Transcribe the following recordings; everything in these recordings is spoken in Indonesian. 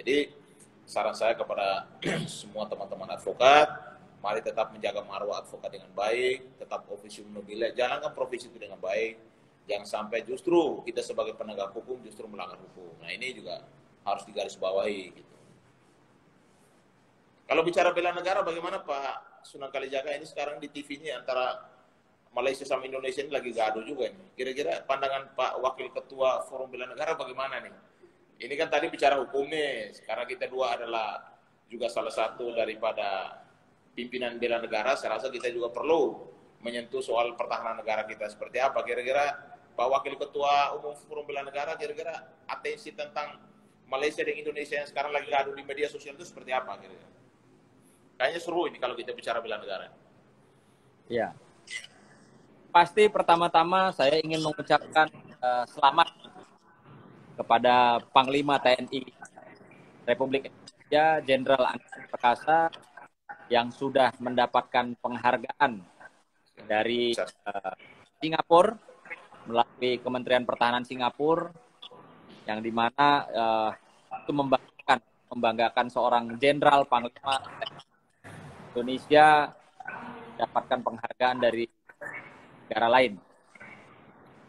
Jadi saran saya kepada semua teman-teman advokat, mari tetap menjaga marwah advokat dengan baik, tetap officium nobile, jalankan profesi itu dengan baik, jangan sampai justru kita sebagai penegak hukum justru melanggar hukum. Nah ini juga harus digarisbawahi gitu. Kalau bicara bela negara, bagaimana Pak Sunan Kalijaga ini sekarang di TV ini antara Malaysia sama Indonesia ini lagi gaduh juga nih. Kira-kira pandangan Pak Wakil Ketua Forum Bela Negara bagaimana nih? Ini kan tadi bicara hukum nih, sekarang kita dua adalah juga salah satu daripada pimpinan bela negara. Saya rasa kita juga perlu menyentuh soal pertahanan negara kita seperti apa. Kira-kira Pak Wakil Ketua Umum Forum Bela Negara, kira-kira atensi tentang Malaysia dan Indonesia yang sekarang lagi gaduh di media sosial itu seperti apa kira-kira? Kayaknya seru ini kalau kita bicara bela negara. Ya, pasti pertama-tama saya ingin mengucapkan selamat kepada Panglima TNI Republik Indonesia Jenderal Andika Perkasa yang sudah mendapatkan penghargaan dari Singapura melalui Kementerian Pertahanan Singapura, yang dimana itu membanggakan seorang Jenderal Panglima Indonesia mendapatkan penghargaan dari negara lain.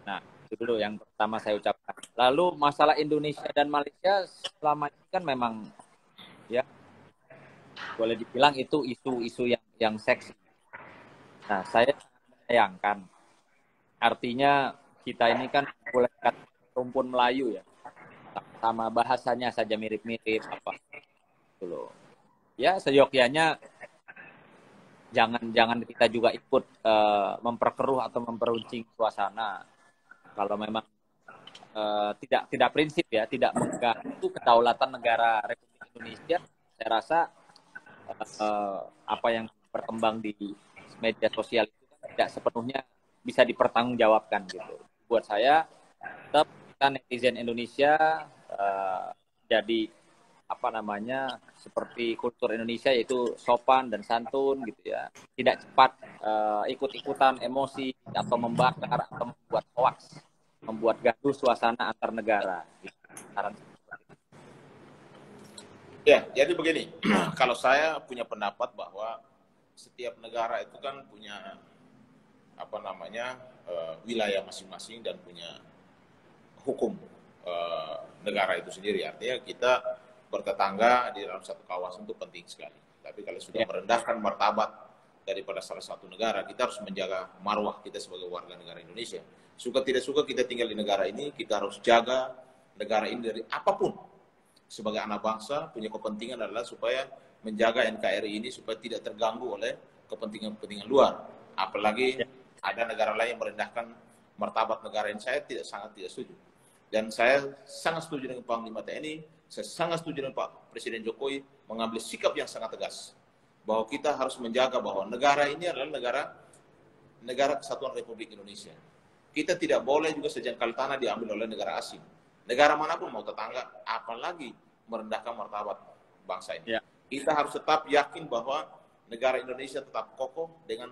Nah, itu dulu yang pertama saya ucapkan. Lalu masalah Indonesia dan Malaysia selama ini kan memang ya boleh dibilang itu isu-isu yang seksi. Nah, saya menyayangkan. Artinya kita ini kan boleh kata rumpun Melayu ya. Sama bahasanya saja mirip-mirip apa. Gitu loh. Ya, seyogyanya jangan kita juga ikut memperkeruh atau memperuncing suasana. Kalau memang tidak prinsip ya, tidak mengganggu kedaulatan negara Republik Indonesia, saya rasa apa yang berkembang di media sosial itu tidak sepenuhnya bisa dipertanggungjawabkan gitu. Buat saya, tetap kita netizen Indonesia jadi seperti kultur Indonesia, yaitu sopan dan santun gitu ya, tidak cepat ikut-ikutan emosi atau membakar atau membuat hoaks, membuat gaduh suasana antar negara gitu. Ya, jadi begini, kalau saya punya pendapat bahwa setiap negara itu kan punya wilayah masing-masing dan punya hukum negara itu sendiri. Artinya kita bertetangga di dalam satu kawasan itu penting sekali. Tapi kalau sudah merendahkan martabat daripada salah satu negara, kita harus menjaga marwah kita sebagai warga negara Indonesia. Suka tidak suka kita tinggal di negara ini, kita harus jaga negara ini dari apapun. Sebagai anak bangsa, punya kepentingan adalah supaya menjaga NKRI ini supaya tidak terganggu oleh kepentingan-kepentingan luar. Apalagi ada negara lain yang merendahkan martabat negara ini. Saya sangat tidak setuju. Dan saya sangat setuju dengan Panglima TNI, saya sangat setuju dengan Pak Presiden Jokowi mengambil sikap yang sangat tegas. Bahwa kita harus menjaga bahwa negara ini adalah negara kesatuan Republik Indonesia. Kita tidak boleh juga sejengkal tanah diambil oleh negara asing. Negara manapun mau tetangga, apalagi merendahkan martabat bangsa ini. Kita harus tetap yakin bahwa negara Indonesia tetap kokoh dengan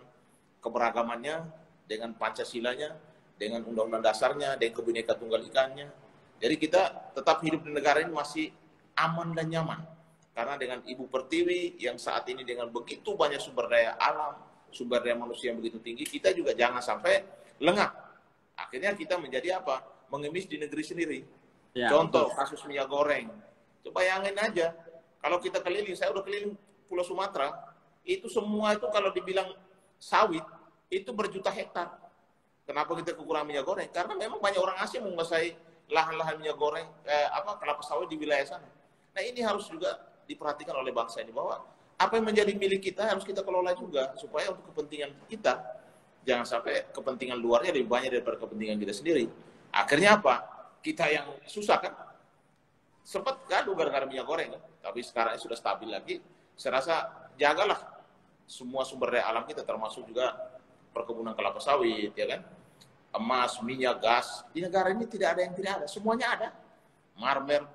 keberagamannya, dengan Pancasilanya, dengan undang-undang dasarnya, dengan Bhinneka Tunggal Ikannya. Jadi kita tetap hidup di negara ini masih aman dan nyaman. Karena dengan Ibu Pertiwi yang saat ini dengan begitu banyak sumber daya alam, sumber daya manusia yang begitu tinggi, kita juga jangan sampai lengah. Akhirnya kita menjadi apa? Mengemis di negeri sendiri. Contoh kasus minyak goreng. Coba bayangin aja, kalau kita keliling, saya udah keliling Pulau Sumatera, itu semua itu kalau dibilang sawit, itu berjuta hektar. Kenapa kita kekurangan minyak goreng? Karena memang banyak orang asing menguasai lahan-lahan minyak goreng, kelapa sawit di wilayah sana. Nah ini harus juga diperhatikan oleh bangsa ini, bahwa apa yang menjadi milik kita harus kita kelola juga, supaya untuk kepentingan kita, jangan sampai kepentingan luarnya lebih banyak daripada kepentingan kita sendiri. Akhirnya apa? Kita yang susah kan? Sempat gaduh gara-gara minyak goreng kan? Tapi sekarang sudah stabil lagi. Saya rasa jagalah semua sumber daya alam kita, termasuk juga perkebunan kelapa sawit, ya kan? Emas, minyak, gas. Di negara ini tidak ada yang tidak ada, semuanya ada. Marmer,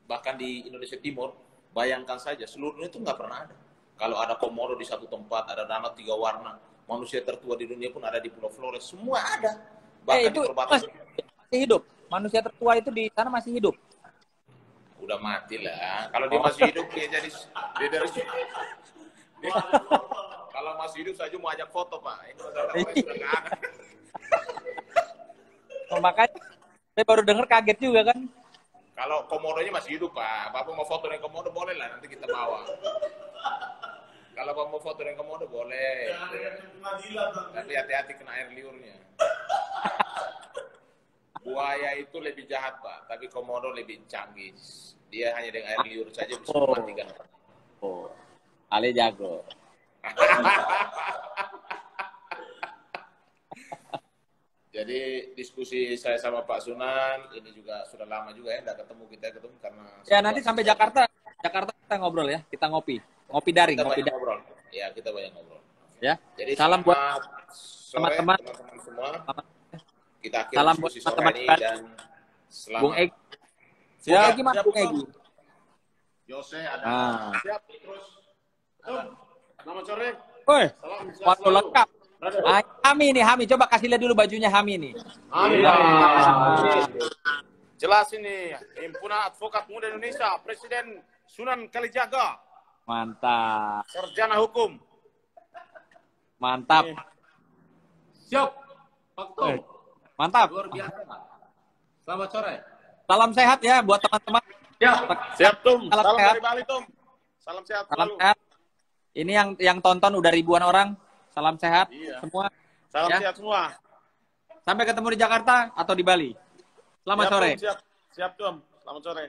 bahkan di Indonesia Timur, bayangkan saja, seluruh dunia itu nggak pernah ada. Kalau ada komodo di satu tempat, ada danau 3 warna, manusia tertua di dunia pun ada di Pulau Flores, semua ada. Bahkan itu di perbatasan masih hidup. Manusia tertua itu di sana masih hidup. Udah mati lah. Kalau dia masih hidup dia jadi dia dari dia, kalau masih hidup saya mau ajak foto Pak. Ini masalah orang sudah nggak ada. Oh, makanya saya baru dengar kaget juga kan. Kalau komodonya masih hidup Pak. Bapak mau foto dengan komodo boleh lah nanti kita bawa. Kalau Bapak mau foto dengan komodo boleh. Tapi hati-hati kena air liurnya. Buaya itu lebih jahat Pak, tapi komodo lebih canggih. Dia hanya dengan air liur saja bisa mematikan. Oh, Ale jago. Jadi diskusi saya sama Pak Sunan ini juga sudah lama juga ya, nggak ketemu karena. Ya nanti sampai Jakarta kita ngobrol ya, kita ngopi daring, kita ngopi banyak daring. ngobrol. Ya kita banyak ngobrol. Ya. Jadi salam buat teman-teman semua. Kita akhiri salam diskusi buat sore teman ini -teman. dan selamat. Bung Egy. Siap, Bung Egy mana siap, Bung Egy? Yose ada. Ah. Siap terus. Selamat sore. Woi, Salam sehat waktu selalu. lengkap. Hami nih, Hami. Coba kasih lihat dulu bajunya Hami nih. Amin. Jelas ini Himpunan Advokat Muda Indonesia, Presiden Sunan Kalijaga. Mantap. Sarjana Hukum. Mantap. Siap. Pak Tom. Mantap. Luar biasa. Selamat sore. Salam sehat ya buat teman-teman. Ya. Siap Tom. Salam Salam sehat. dari Bali Tom. Salam sehat Salam selalu. sehat. Ini yang tonton udah ribuan orang. Salam sehat semua. Salam Ya. sehat semua. Sampai ketemu di Jakarta atau di Bali. Selamat Siap, sore. Tom. Siap. Siap Tom. Selamat sore.